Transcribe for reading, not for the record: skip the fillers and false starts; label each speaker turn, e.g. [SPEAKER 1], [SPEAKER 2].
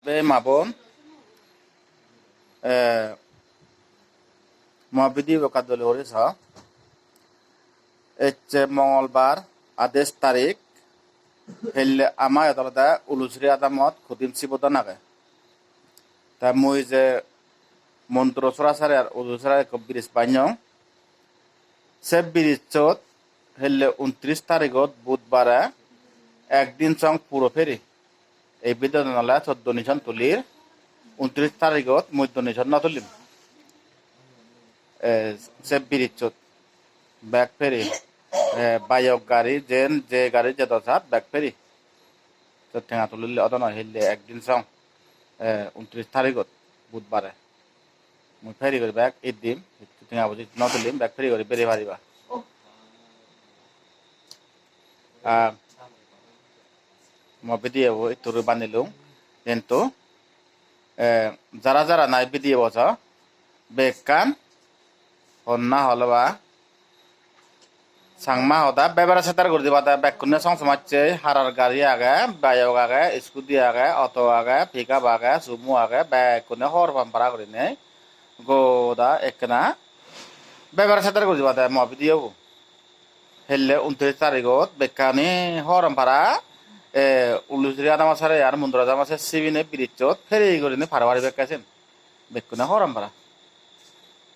[SPEAKER 1] Mabon মহাবিধি বকাদলহরি মঙ্গলবার আদেশ তারিখ হেললে আমার আদালতে উলুসরি আদামত খুদিম সিবদা নাগে তা মুই যে মন্ত্র সরাসরি আর উলুসরা ব্রিজ পাইন সে ব্রিজ চত হেললে 29 তারিখত বুধবারে একদিন সং পুরো ফেরি এই বিদ্যালয় 14 নিশন তুলির 29 তারিখত মধ্য নিশন না তুলিম সে ব্রিজ চত ব্যাক ফেরি বাইক গাড়ি যে গাড়ি যে দশাত ব্যাক ফেরি তো ঠেঙা তুলিলে অত নয় হেললে একদিন সং 29 তারিখত বুধবারে মুই ফেরি করে ব্যাক ঈদ দিম ঠেঙা বুঝি ন তুলিম ব্যাক ফেরি করে বেরিয়ে পারিবা ভিডিও তোর বানিলুম কিন্তু যারা যারা নাই ভিডিও বছ বেকান হন্না হলবা সাংমা হদা বেবারা সেতার করে দিবা বেকুনে সং সমাজছে হারার গাড়ি আগে বাইক আগে স্কুটি আগে অটো আগে পিকআপ আগে সুমু আগে বেকুনে হর পাম্পারা করে নে গোদা একনা বেবারা সেতার করে দিবা ভিডিও হেললে 29 তারিখত বেকানি হরম পারা উলুসরি আদাম আসারে আর মুন্দ্রা জাম আছে সিবিনে ব্রিজত ফেরি করে ফারাবারি বেকাছেন বেকুনে হরম পারা